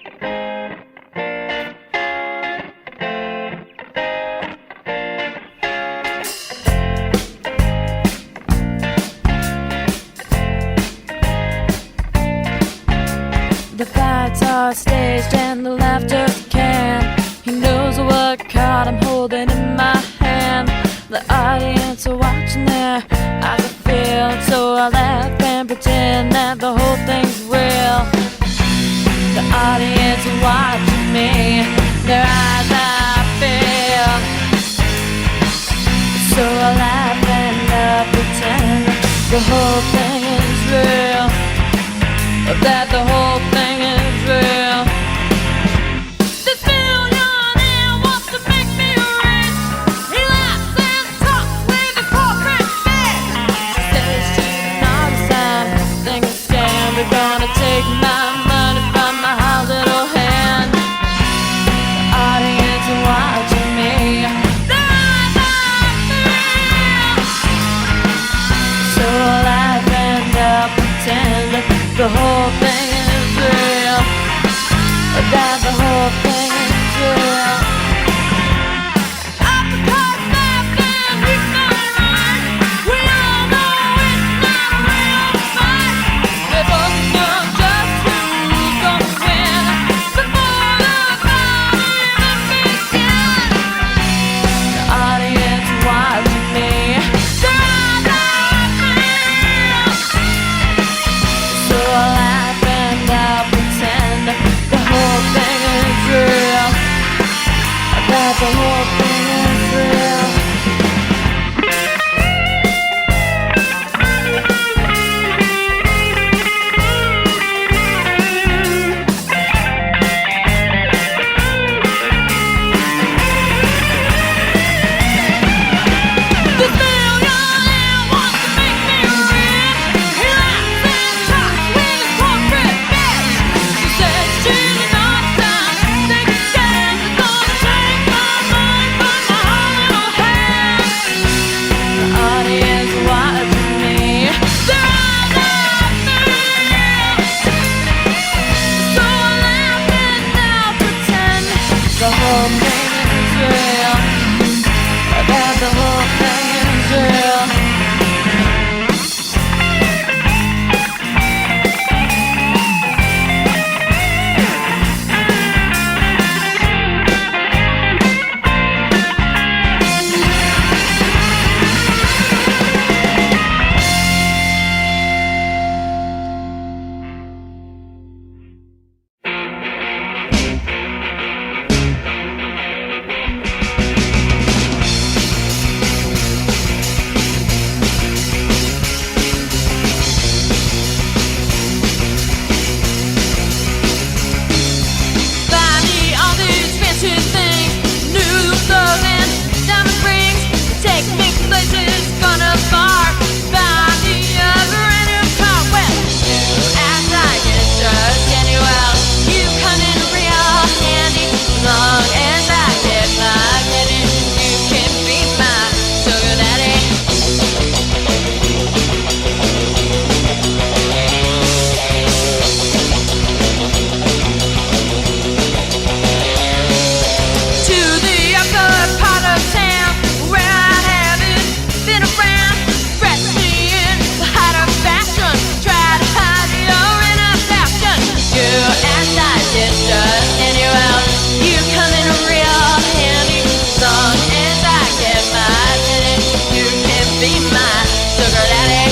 The fights are staged and the laughter's canned. He knows what card I'm holding in my hand. The audience are watching their eyes are filled, so I laugh and pretend that the whole thing's real. The audience are watching me, their eyes are filled, so I laugh and I pretend the whole thing is real, that the whole thing is real. This millionaire wants to make me rich. He laughs and talks with his corporate bitch. She says she's not a sign, think it's scam. They're gonna take my money from my hot little hand. The audience is watching me, their eyes are filled, so I laugh and I pretend the whole thing is real, that the whole thing is real. Uppercut, left, and we found right. We all know it's not a real fight. We both know just who's gonna win before the fight even begins. The audience watching me, their eyes are filled, so I laugh and I pretend the whole thing is real, that the whole thing is real. This millionaire wants to make me rich. He laughs and talks with his corporate bitch. She says she's not done, think it's scam. They're gonna take my money from my whole little hand. The audience watching me, their eyes are filled, so I laugh and I pretend the whole thing is real, that the whole thing is real. Buy me all these fancy things, new clothing, diamond rings, take me places, gonna bar. Buy me a brand new car, well, you act like it's just anywhere. You come in real handy, long as I get my credit. You can be my sugar daddy. To the upper part of town where I haven't been around. Dress me in the height of fashion, try to hide your inner passion. You act like it's just anywhere. You come in real handy, long as I get my credit. You can be my sugar daddy.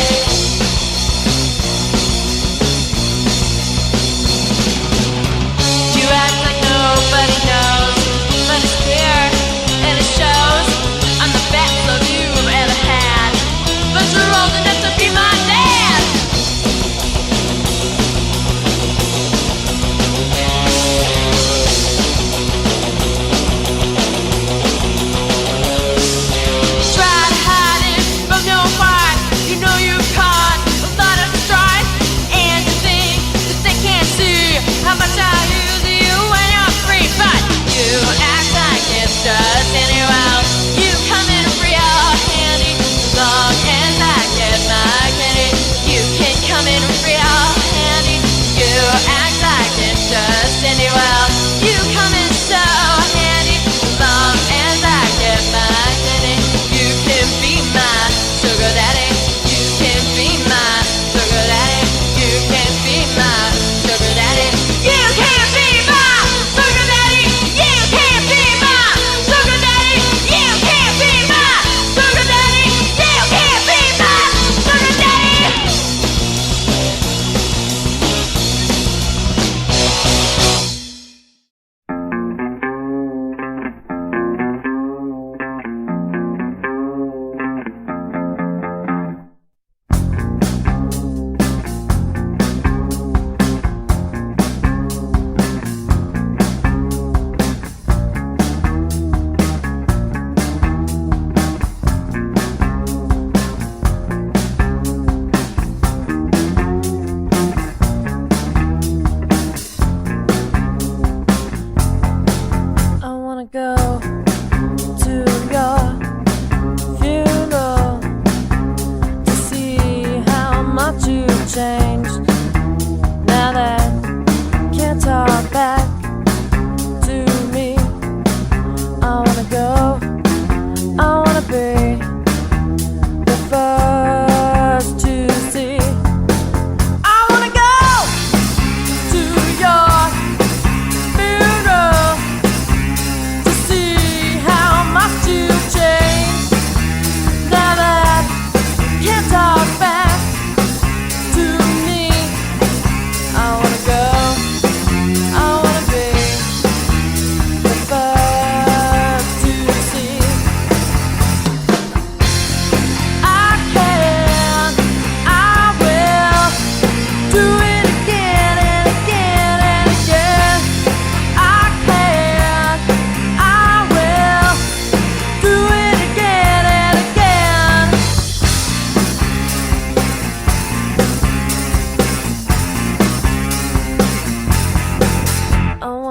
You act like nobody knows, but it's clear and it shows. I'm the best love you've ever had, but you're old enough to be my dad.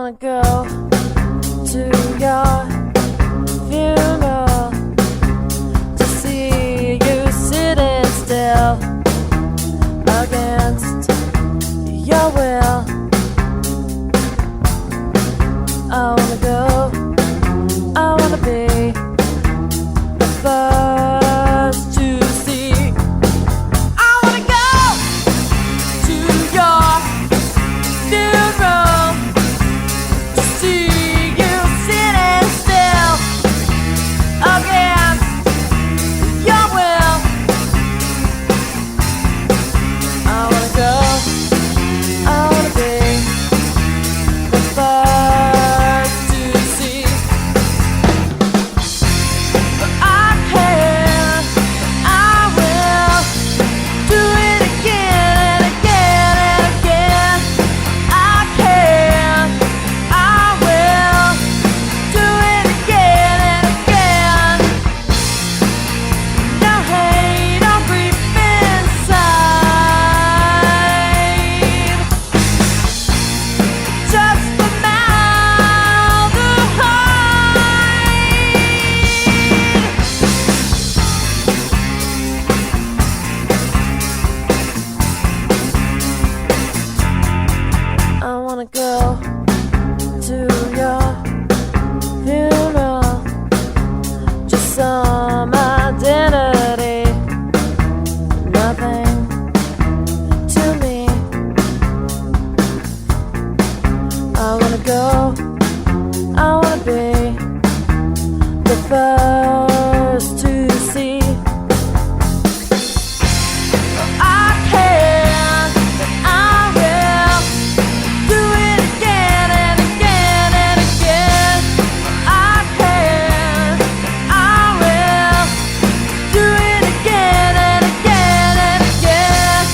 wanna go to your funeral to see you sitting still against your will. I wanna go, I wanna be the first to see. I wanna go to your funeral to see you sitting still against your will. I wanna go, I wanna be the first to see. But I can, I will do it again and again and again. I can, I will do it again and again. No hate, no grief inside. Just the mouth to hide. I wanna go to your funeral, just some identity, nothing to me. I wanna go, I wanna be the first to see. I can, and I will do it again and again and again. I can, I will do it again and again and again.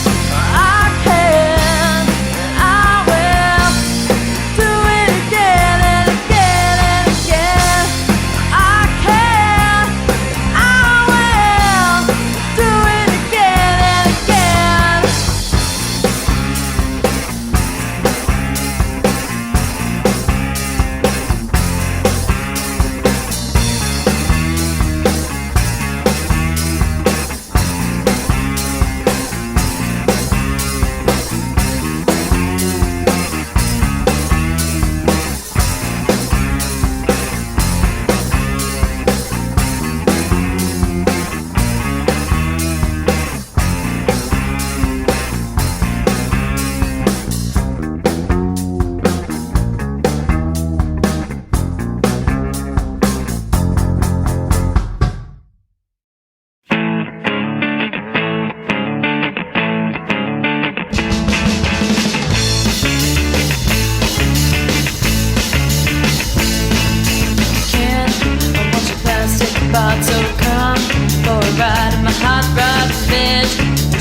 I can, I will do it again and again and again. I can, I will do it again and again. Can I watch a plastic bottle come for a ride in my hot rod bitch?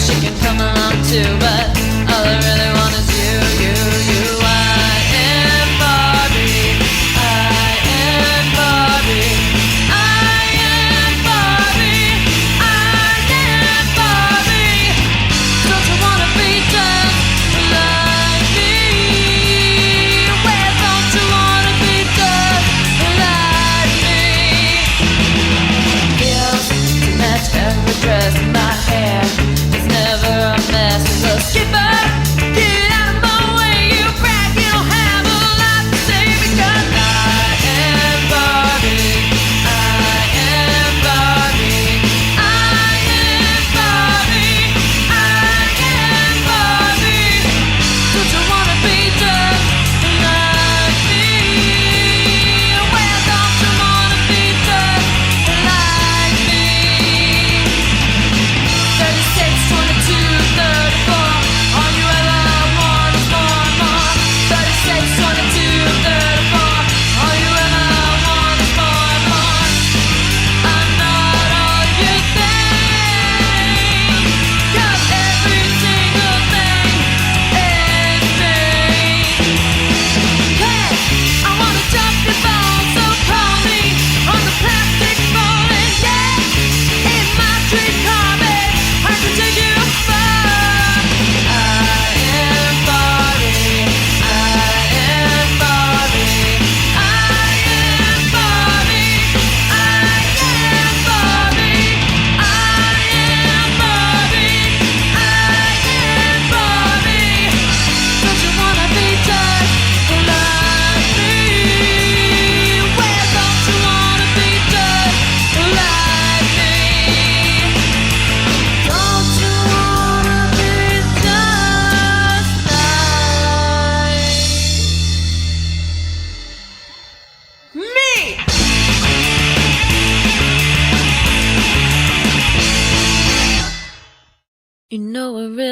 She can come along too, but all I really want is you, you, you. I am Barbie, I am Barbie, I am Barbie, I am Barbie. Don't you wanna be just like me? Well, don't you wanna be just like me? Heels to match every dress in my hair. It's never a mess. It's a skipper, get out of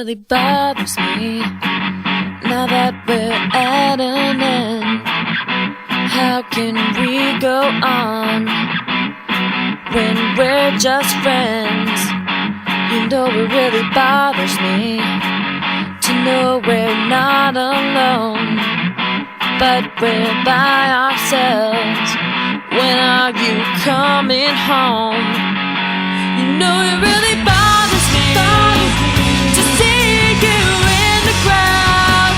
really bothers me, now that we're at an end. How can we go on when we're just friends? You know it really bothers me to know we're not alone, but we're by ourselves. When are you coming home? You know it really bothers me to see you in the crowd,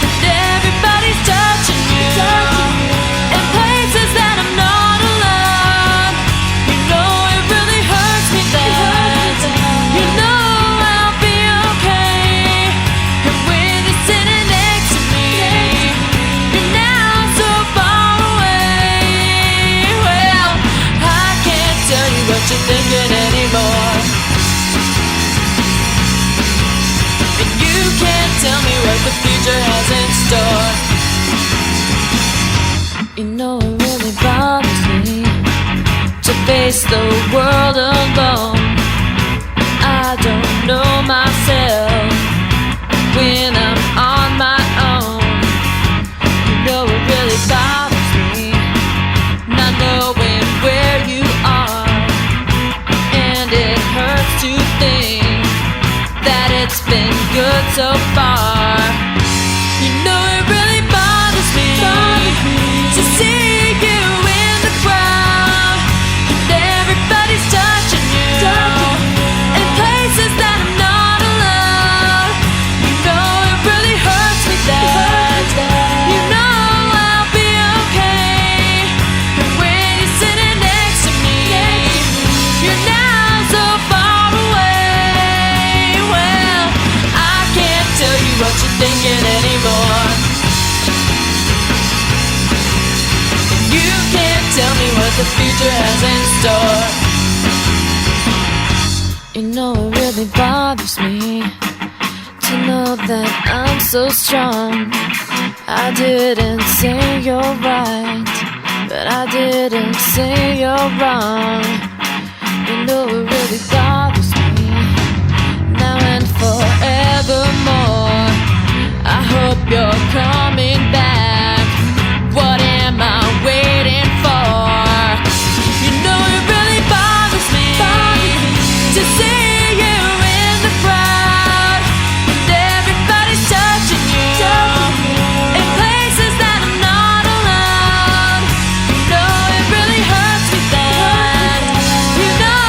and everybody's touching you in places that I'm not allowed. You know it really hurts me that you know I'll be okay, and when you're sitting next to me, you're now so far away. Well, I can't tell you what you're thinking anymore, and you can't tell me what the future has in store. You know it really bothers me to face the world alone. I don't know myself when I'm on my own. You know it really bothers me not knowing where you are, and it hurts to think that it's been good so far. You know it really bothers me to see you in the crowd, and everybody's touching you in places that I'm not allowed. You know it really hurts me that you know I'll be okay, and when you're sitting next to me, you're now so far away. Well, I can't tell you what you're thinking anymore, and you can't tell me what the future has in store. You know it really bothers me to know that I'm so strong. I didn't say you're right, but I didn't say you're wrong. You know it really bothers me now and forevermore. I hope you're coming back. What am I waiting for? You know it really bothers me to see you in the crowd, and everybody's touching you in places that I'm not allowed. You know it really hurts me that you know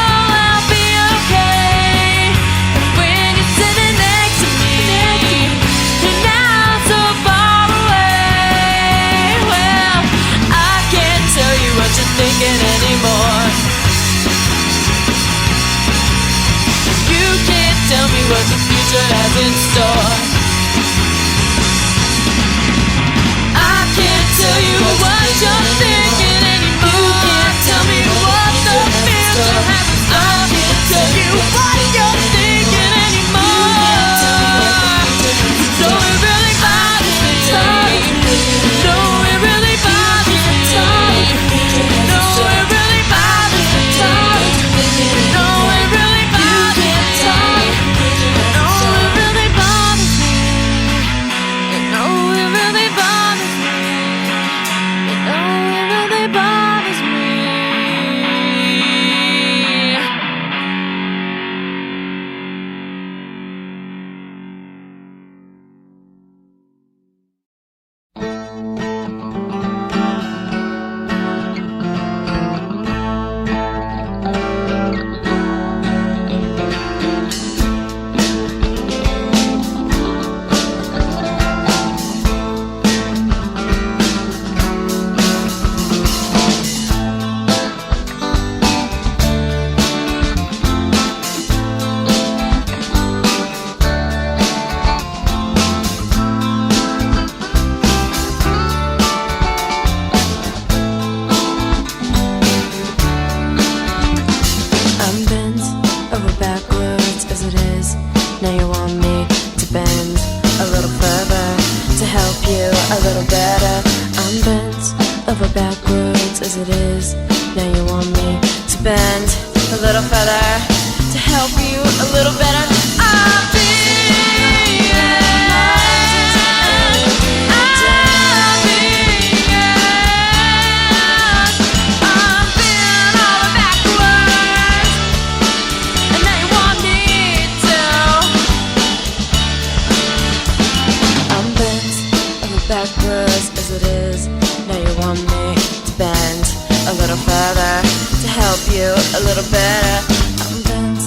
I'll be okay, and when you're sitting next to me, you're now so far away. Well, I can't tell you what you're thinking anymore, you can't tell me what the future has in store. I can't tell you what you're thinking anymore. You can't tell me what the future has in store. I can't tell you what you're thinking anymore. So it really bothers me. No, it really bothers me. No, it really bothers me. No, it really bothers me. No, it really bothers me. No, it really bothers me. No, it really bothers me. over backwards as it is. Now you want me to bend a little further to help you a little better. I've been backwards as it is. Now you want me to bend a little further to help you a little better. I'm bent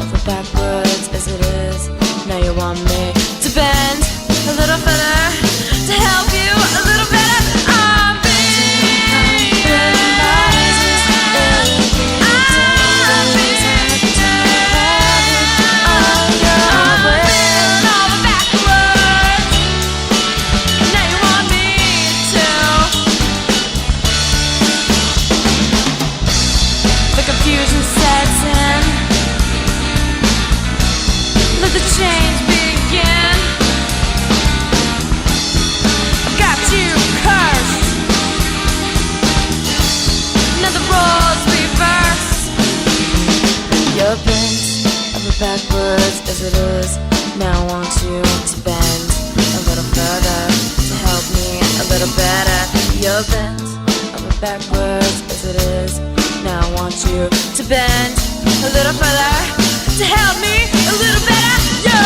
over backwards as it is. Now you want me to bend a little further to help you a little better. Confusion sets in. Let the change begin. I've got you cursed. Now the roles reverse. You're bent over backwards as it is. Now I want you to bend a little further to help me a little better. You're bent over backwards as it is. Now I want you to bend a little further to help me a little better. You're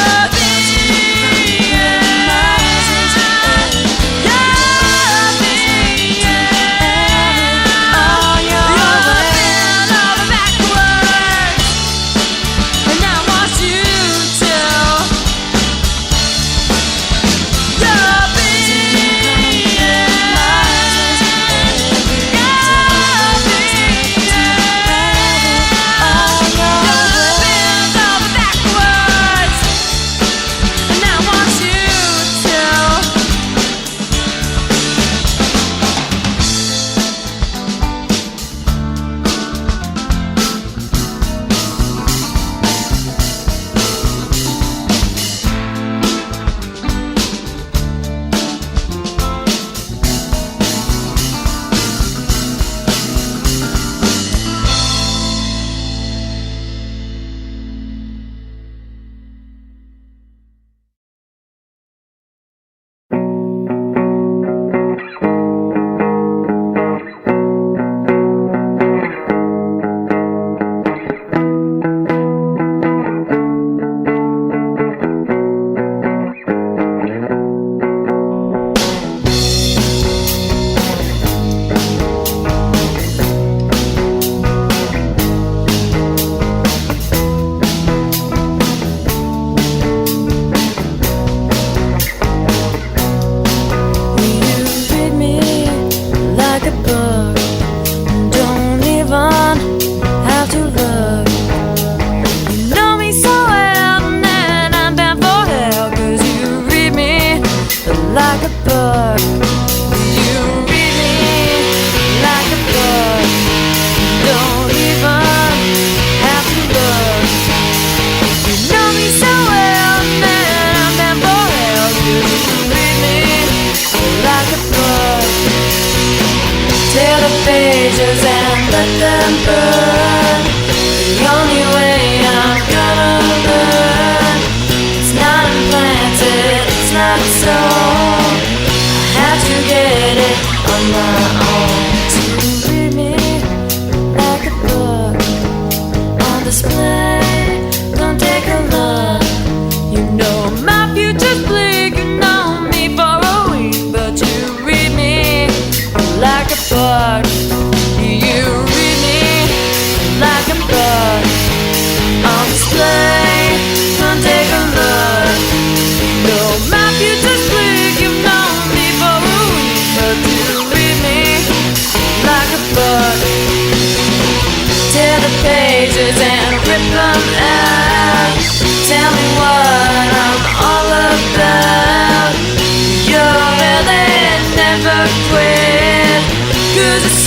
like a book. You read me like a book. Don't even have to look. You know me so well, man, I'm damn bored. You read me like a book. Tear the pages and let them burn. The only way I'm gonna learn. It's not implanted, it's not so. I had to get it on my own. To read me like a book on display. Don't take a look. You know my future's bleak. You know me for a week, but you read me like a book. You read me like a book on display. Don't take a look. You know my future's bleak. You know me for a week, but you read me like a book. Tear the pages and rip them out. Tell me what I'm all about. You really never quit, 'cause it's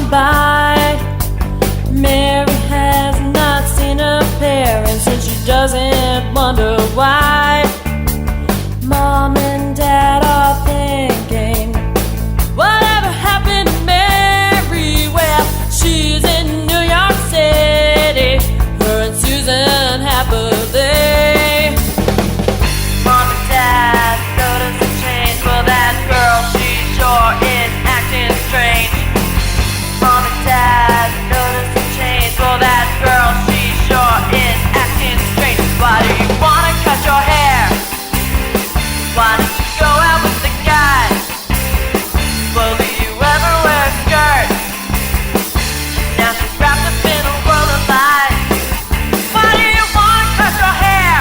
gone by. Mary has not seen her parents, and she doesn't wonder why. Mom and Dad are thinking, whatever happened to Mary? Well, she's in New York City, her and Susan happily. Mom and Dad notice a change. Well, that girl, she sure is acting strange. Mom and Dad notice a change. Well, that girl, she sure is acting strange. Why do you wanna cut your hair? Why don't you go out with the guys? Well, do you ever wear a skirt? Now she's wrapped up in a world of lies. Why do you wanna cut your hair?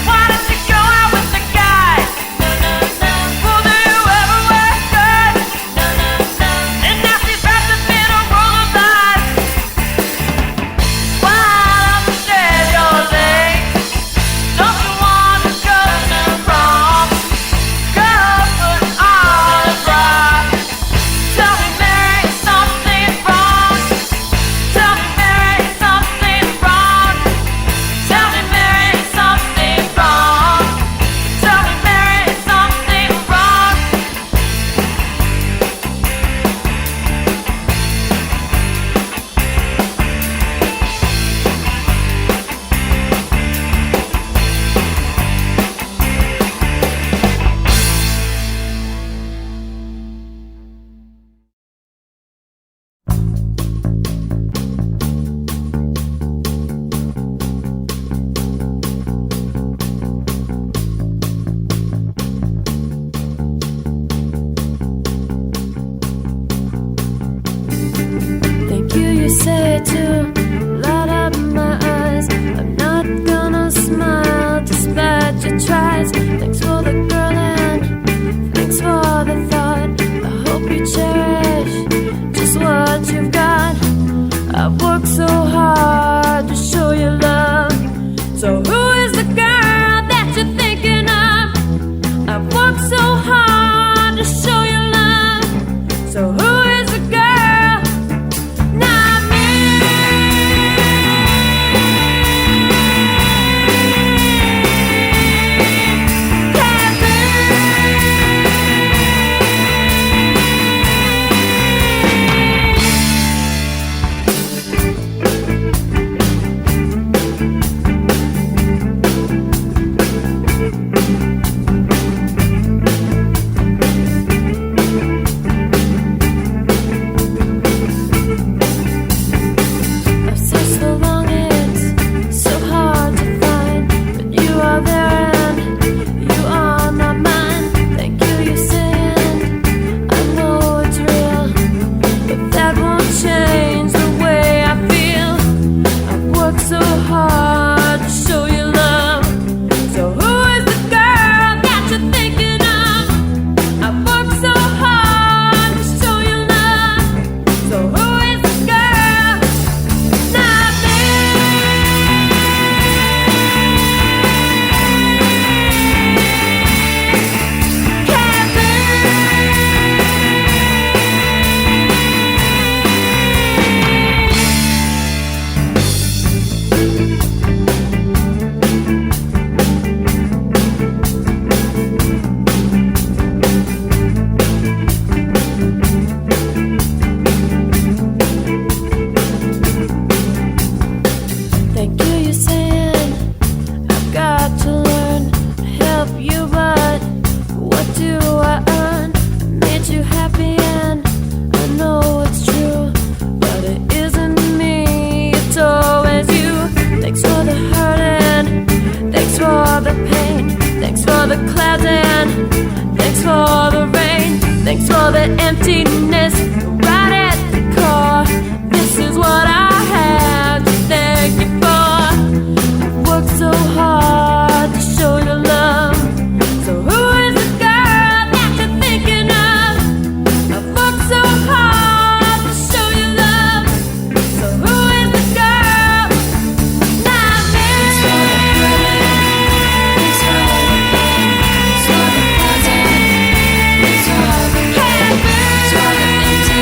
Why don't you go out with the guys? Well, do you ever wear a skirt? And now she's wrapped up in a world of lies. Why don't you shave your legs? Don't you want to go to prom? Girl, put on a bra. Tell me, Mary, something's wrong. Tell me, Mary, something's wrong. Tell me, Mary, something's wrong. Tell me, Mary, something's wrong. Thank you, you say to light up my eyes. I'm not gonna smile despite your tries. Thanks for the girl and thanks for the thought. I hope you cherish just what you've got. I've worked so hard to show you love. So who is the girl that you're thinking of? I've worked so hard to show you love. So who is the girl? Not me. Can't be. I've searched so long, it's so hard to find, but you are there and you are my mind. Thank you, you're saying, I know it's real, but that won't change the way I feel. I've worked so hard to show you love. So who is the girl that you're thinking of? I've worked so hard to show you love. So who is the girl? Not me. Can't be. Thank you, you're saying I've got to learn to help you, but what do I earn? I made you happy and I know it's true, but it isn't me, it's always you. Thanks for the hurt and thanks for the pain. Thanks for the clouds and thanks for the rain. Thanks for the emptiness right at the core. This is what I have to thank you for. I've worked so hard to show you love. So who is the girl that you're thinking of? I've worked so hard to show you love. So who is the girl? Not me. Thanks for the pain. Thanks for the clouds and thanks for the rain. Thanks for the empty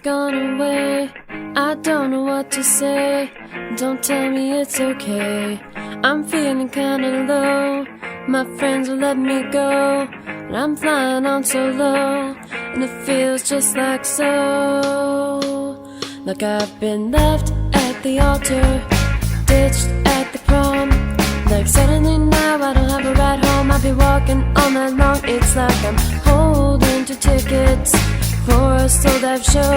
gone away. I don't know what to say. Don't tell me it's okay. I'm feeling kinda low. My friends will let me go, and I'm flying on so low, and it feels just like so. Like I've been left at the altar, ditched at the prom. Like suddenly now I don't have a ride home. I'll be walking all night long. It's like I'm holding two tickets for a sold-out show,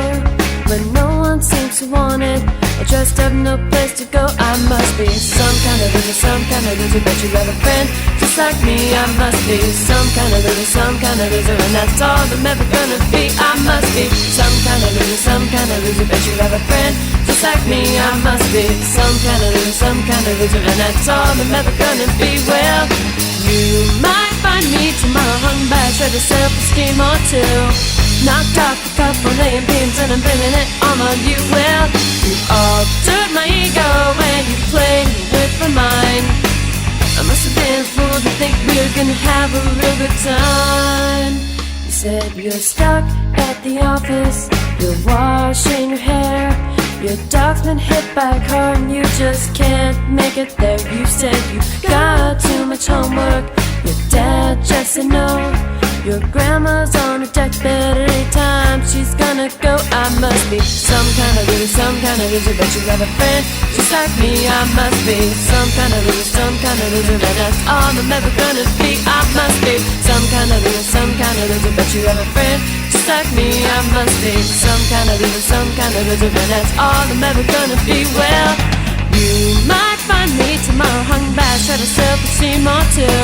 but no one seems to want it. I just have no place to go. I must be some kind of loser, some kind of loser. Bet you have a friend just like me. I must be some kind of loser, some kind of loser, and that's all I'm ever gonna be. I must be some kind of loser, some kind of loser. Bet you have a friend just like me. I must be some kind of loser, some kind of loser, and that's all I'm ever gonna be. Well, you might find me tomorrow hung by a shred of self-esteem or two, knocked off a couple laying pins, and I'm blaming it all on you. Well, you altered my ego and you played with my mind. I must have been a fool to think we were gonna have a real good time. You said you're stuck at the office, you're washing your hair, your dog's been hit by a car and you just can't make it there. You said you got too much homework, your dad just said no. Your grandma's on her deathbed at any time she's gonna go. I must be some kind of loser, some kind of loser. Bet you have a friend just like me. I must be some kind of loser, some kind of loser, and that's all I'm ever gonna be. I must be some kind of loser, some kind of loser. Bet you have a friend just like me. I must be some kind of loser, some kind of loser, and that's all I'm ever gonna be. Well, you might find me tomorrow hung by a shred of self-esteem or two,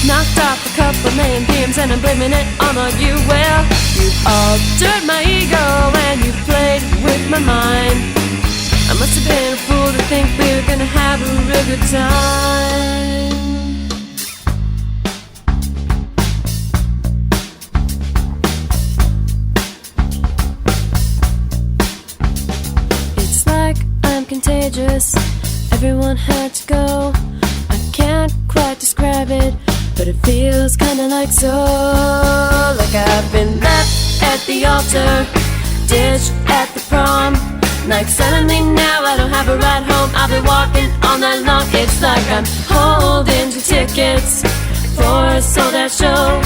knocked off a couple million beams, and I'm blaming it all on you. Well, you altered my ego and you played with my mind. I must have been a fool to think we were gonna have a real good time. It's like I'm contagious, everyone had to go. I can't quite describe it, but it feels kinda like so. Like I've been left at the altar, ditched at the prom. Like suddenly now I don't have a ride home. I'll be walking all night long. It's like I'm holding two tickets for a sold-out show,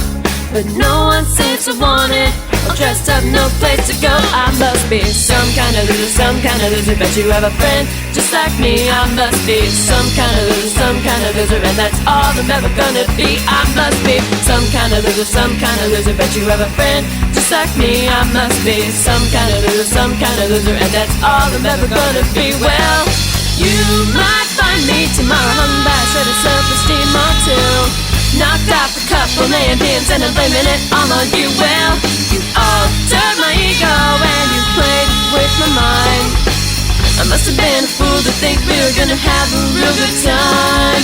but no one seems to want it. All dressed up, no place to go. I must be some kind of loser, some kind of loser. Bet you have a friend just like me. I must be some kind of loser, some kind of loser, and that's all I'm ever gonna be. I must be some kind of loser, some kind of loser. Bet you have a friend just like me. I must be some kind of loser, some kind of loser, and that's all I'm ever gonna be. Well, you might find me tomorrow hung by a shred of self-esteem or two, knocked off a couple million pins, and I'm blaming it all on you. Well, you altered my ego and you played with my mind. I must have been a fool to think we were gonna have a real good time.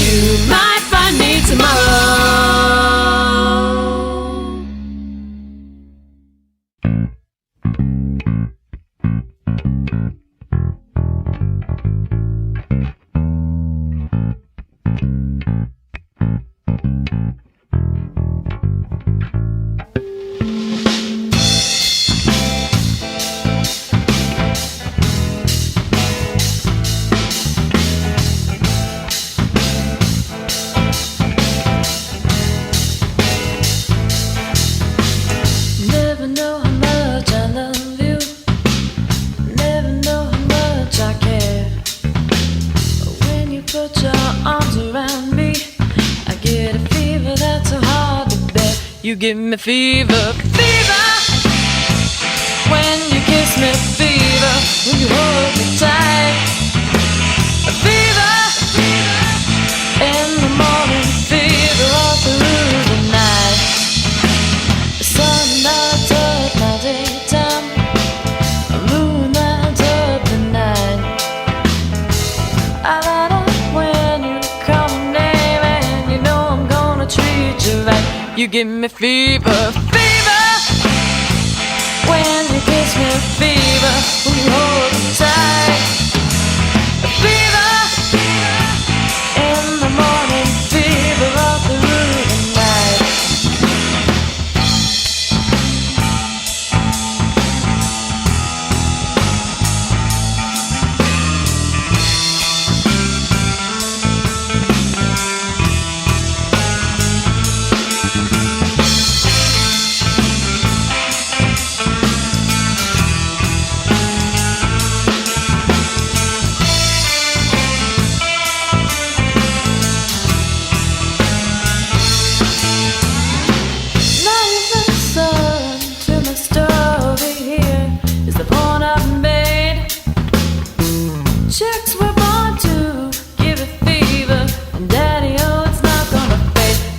You might find me tomorrow. You give me fever, fever, when you kiss me, fever, when you hold me tight. Fever, in the morning, fever all through the night. The sun lights up my daytime, the moon lights up the night. I light up when you call my name, and you know I'm gonna treat you right. You give me fever, fever, when you kiss me, fever, when you hold me tight. Fever, in the morning, fever all through the night.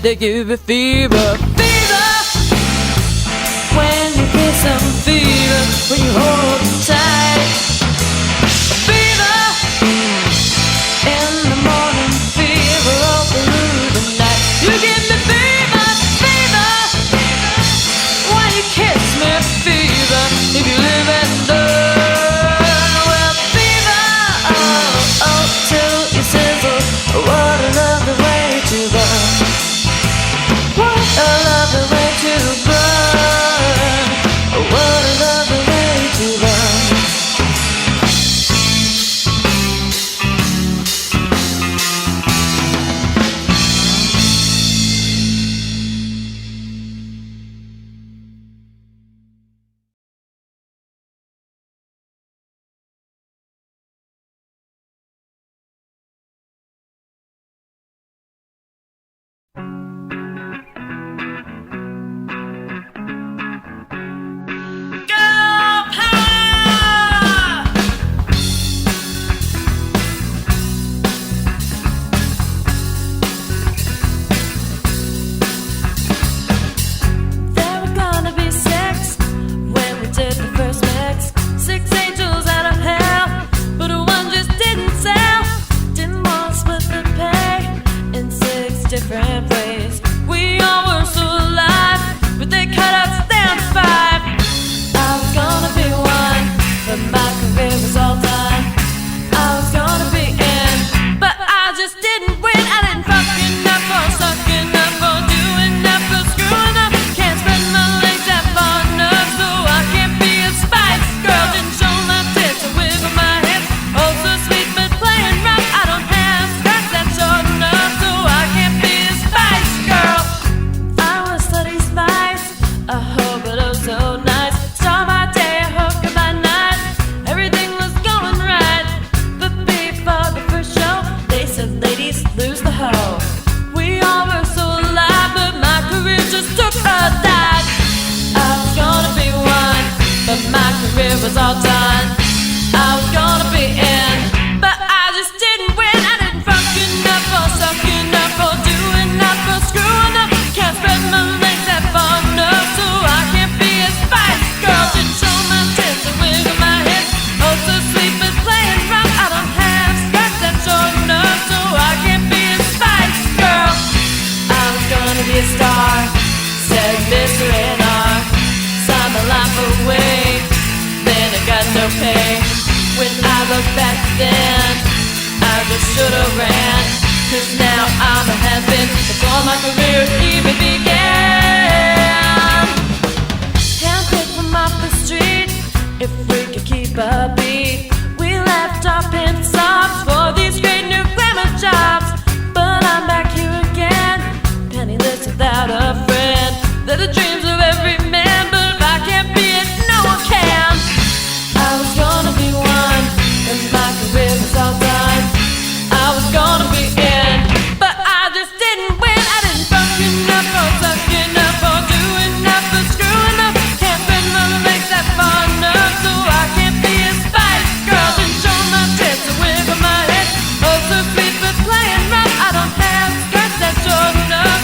they give you fever. Fever when you feel some fever, when you hold tight. Fever in the morning, fever all through the night. You give me fever, fever when you kiss me, fever if you live and learn. Well, fever, oh, oh, till you sizzle. What a lovely way to burn. What a lovely way to burn. What a lovely way to burn. Different ways. We all were so alive, but they cut us down to 5. I was gonna be one, but my career was all done. I was gonna be in, but I just didn't win. I didn't fuck enough or suck enough or do enough or screw enough. Can't spread my legs that far enough, so I can't be a Spice Girl. Didn't show my tits or wiggle my hips. Oh, so sweet, but playing rough. I don't have skirts that short enough, so I can't be a Spice Girl. I was study spice, oh, but oh so nice. Start my day, hook by night. Everything was going right, but before the first show, they said, ladies, lose the hoe. We all were so alive, but my career just took a dive. I was gonna be one, but my career was all done. I was gonna be in, but I just didn't win. I didn't fuck enough or suck enough or do enough or screw enough. Can't spread my legs that far enough, so I can't be a Spice Girl. Didn't show my tits or wiggle my hips. Oh, so sweet, but playing rough. I don't have skirts that short enough, so I can't be a Spice Girl. I was gonna be a star, said Mr. A&R. Signed my life away, then I got no pay. When I look back then, I just should've ran, 'cause now I'm a has-been before my career even began. Handpicked from off the street, if we could keep a beat. We left our pimp songs for these great new glamour jobs. But I'm back here again, penniless without a friend. They're the dreams of every man, but if I can't be it, no one can. I was gonna be one, and my career was all done. I was gonna be in, but I just didn't win. I didn't fuck enough or suck enough or do enough or screw enough. Can't bend my legs that far enough, so I can't be a Spice Girl. Didn't show my tits or wiggle my hips. Oh, so sweet, but playing rough. I don't have skirts that short enough,